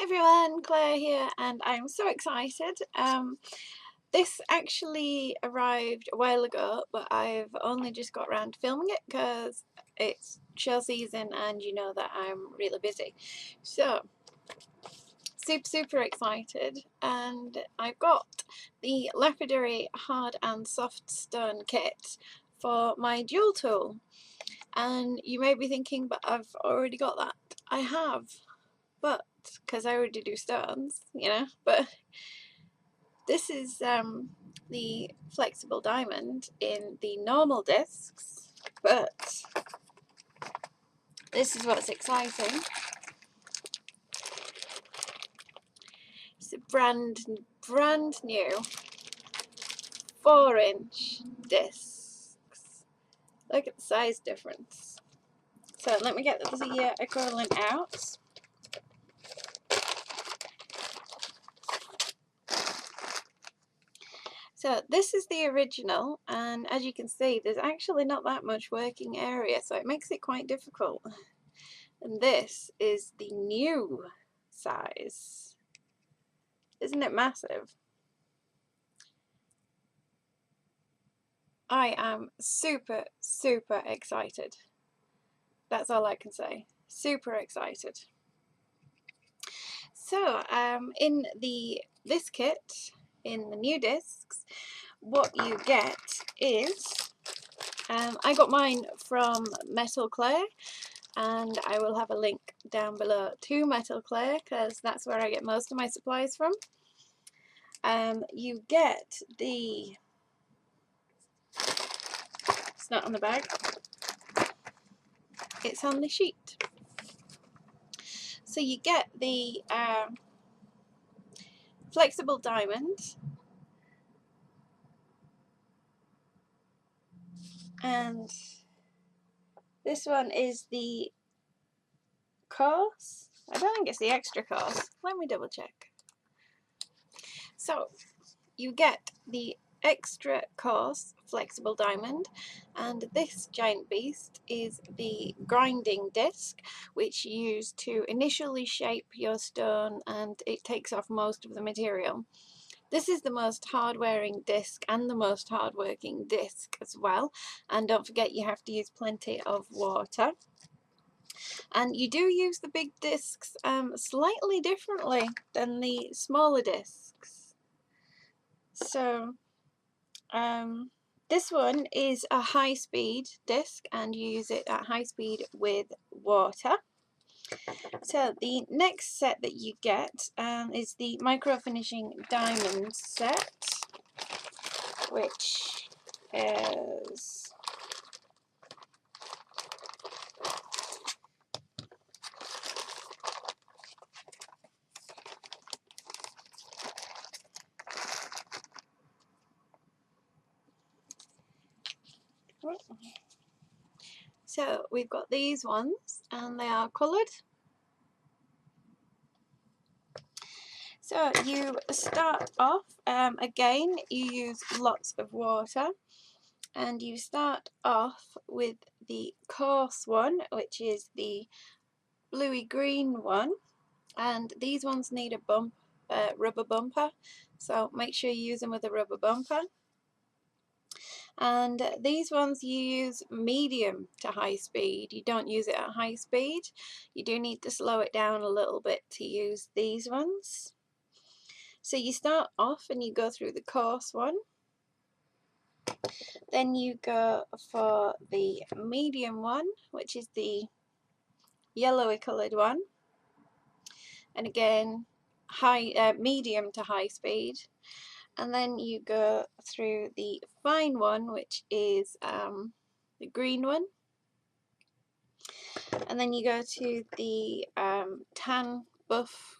Everyone, Claire here, and I'm so excited. This actually arrived a while ago, but I've only just got around to filming it because it's show season and you know that I'm really busy. So, super excited, and I've got the lapidary hard and soft stone kit for my JoolTool. And you may be thinking, but I've already got that. I have, but because I already do stones, you know, but this is the flexible diamond in the normal discs, but this is what's exciting. It's a brand new 4-inch discs. Look at the size difference. So let me get the equivalent out. So this is the original, and as you can see there's actually not that much working area, so it makes it quite difficult. And this is the new size. Isn't it massive? I am super excited. That's all I can say. Super excited. So in this kit, in the new discs, what you get is I got mine from Metal Clay, and I will have a link down below to Metal Clay because that's where I get most of my supplies from. You get the, it's not on the bag, it's on the sheet. So you get the flexible diamond, and this one is the coarse. I don't think it's the extra coarse. Let me double check. So you get the extra coarse flexible diamond, and this giant beast is the grinding disc, which you use to initially shape your stone, and it takes off most of the material. This is the most hard-wearing disc and the most hard-working disc as well, and don't forget you have to use plenty of water. And you do use the big discs slightly differently than the smaller discs. So this one is a high-speed disc, and you use it at high speed with water. So the next set that you get is the micro finishing diamond set, which is so we've got these ones, and they are coloured. So you start off, again you use lots of water, and you start off with the coarse one, which is the bluey green one, and these ones need a rubber bumper, so make sure you use them with a rubber bumper. And these ones you use medium to high speed. You don't use it at high speed. You do need to slow it down a little bit to use these ones. So you start off and you go through the coarse one, then you go for the medium one, which is the yellowy coloured one, and again medium to high speed, and then you go through the fine one, which is the green one, and then you go to the tan buff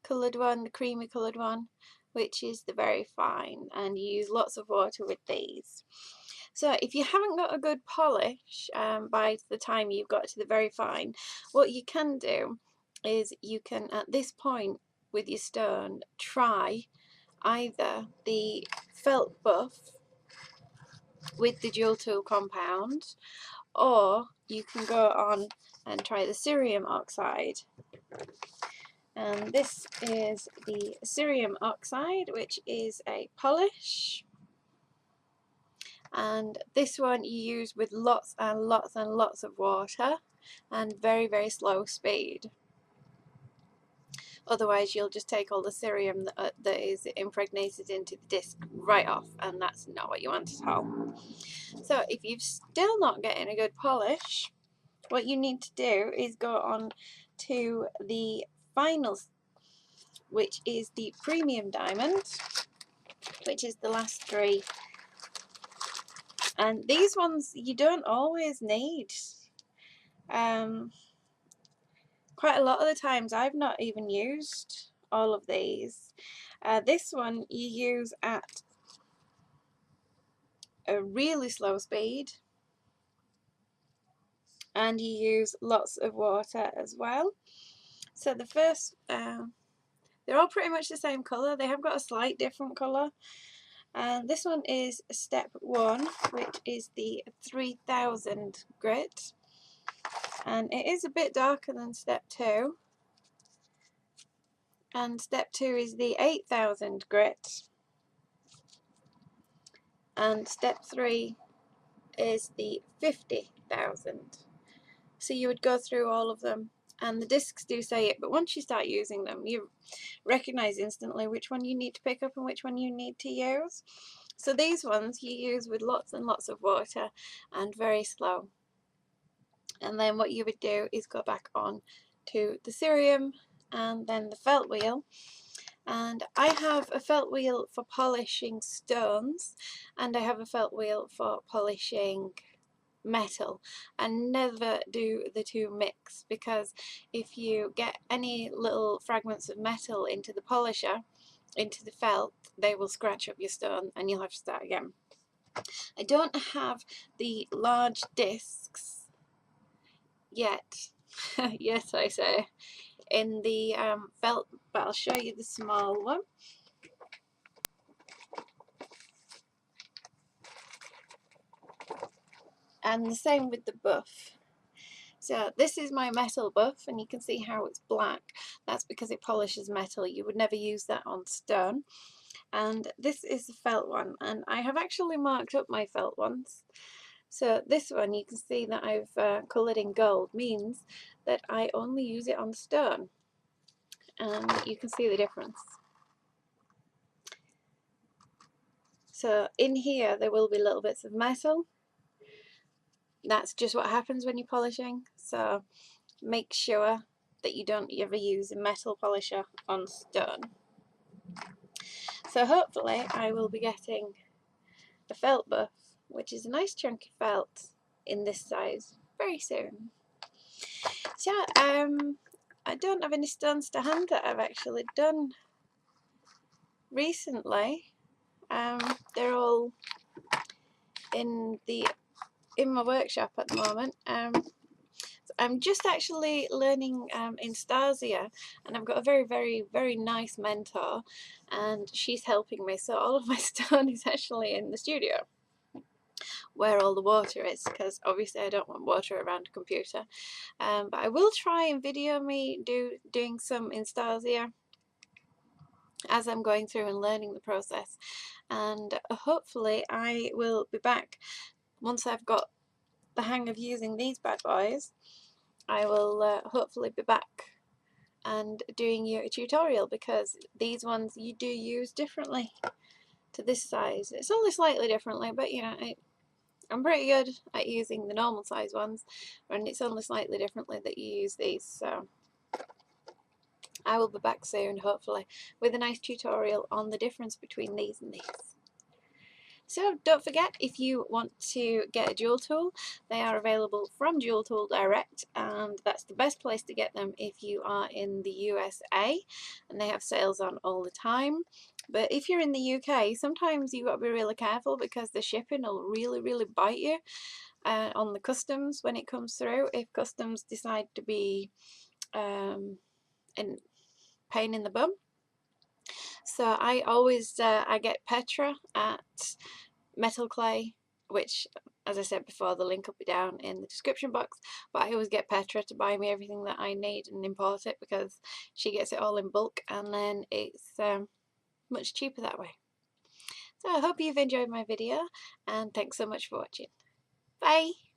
coloured one, the creamy coloured one, which is the very fine, and you use lots of water with these. So if you haven't got a good polish by the time you've got to the very fine, what you can do is you can, at this point with your stone, try either the felt buff with the JoolTool compound, or you can go on and try the cerium oxide. And this is the cerium oxide, which is a polish. And this one you use with lots and lots and lots of water and very, very slow speed. Otherwise you'll just take all the cerium that is impregnated into the disc right off, and that's not what you want at all. So if you're still not getting a good polish, what you need to do is go on to the final, which is the premium diamond, which is the last three. And these ones you don't always need. Quite a lot of the times I've not even used all of these. This one you use at a really slow speed, and you use lots of water as well. So the first, they're all pretty much the same colour. They have got a slight different colour. And this one is step 1, which is the 3000 grit. And it is a bit darker than step 2. And step 2 is the 8000 grit. And step 3 is the 50,000. So you would go through all of them, and the discs do say it, but once you start using them you recognise instantly which one you need to pick up and which one you need to use. So these ones you use with lots and lots of water and very slow. And then what you would do is go back on to the cerium and then the felt wheel. And I have a felt wheel for polishing stones, and I have a felt wheel for polishing metal, and never do the two mix, because if you get any little fragments of metal into the polisher, into the felt, they will scratch up your stone and you'll have to start again. I don't have the large discs yet, yes I say, in the felt, but I'll show you the small one. And the same with the buff. So this is my metal buff, and you can see how it's black. That's because it polishes metal. You would never use that on stone. And this is the felt one, and I have actually marked up my felt ones. So this one you can see that I've coloured in gold, means that I only use it on stone, and you can see the difference. So in here there will be little bits of metal. That's just what happens when you're polishing, so make sure that you don't ever use a metal polisher on stone. So hopefully I will be getting a felt buff, which is a nice chunky felt in this size, very soon. So I don't have any stones to hand that I've actually done recently. They're all in my workshop at the moment. I'm just actually learning Instasia, and I've got a very, very, very nice mentor, and she's helping me. So all of my stone is actually in the studio, where all the water is, because obviously I don't want water around a computer. But I will try and video me doing some Instasia as I'm going through and learning the process, and hopefully I will be back once I've got the hang of using these bad boys. I will hopefully be back and doing you a tutorial, because these ones you do use differently to this size. It's only slightly differently, but you know, I'm pretty good at using the normal size ones, and it's only slightly differently that you use these. So I will be back soon, hopefully, with a nice tutorial on the difference between these and these. So don't forget, if you want to get a JoolTool, they are available from JoolTool direct, and that's the best place to get them if you are in the USA, and they have sales on all the time. But if you're in the UK, sometimes you've got to be really careful, because the shipping will really, really bite you on the customs when it comes through, if customs decide to be a pain in the bum. So I always I get Petra at Metal Clay, which as I said before, the link will be down in the description box, but I always get Petra to buy me everything that I need and import it because she gets it all in bulk, and then it's much cheaper that way. So I hope you've enjoyed my video, and thanks so much for watching. Bye!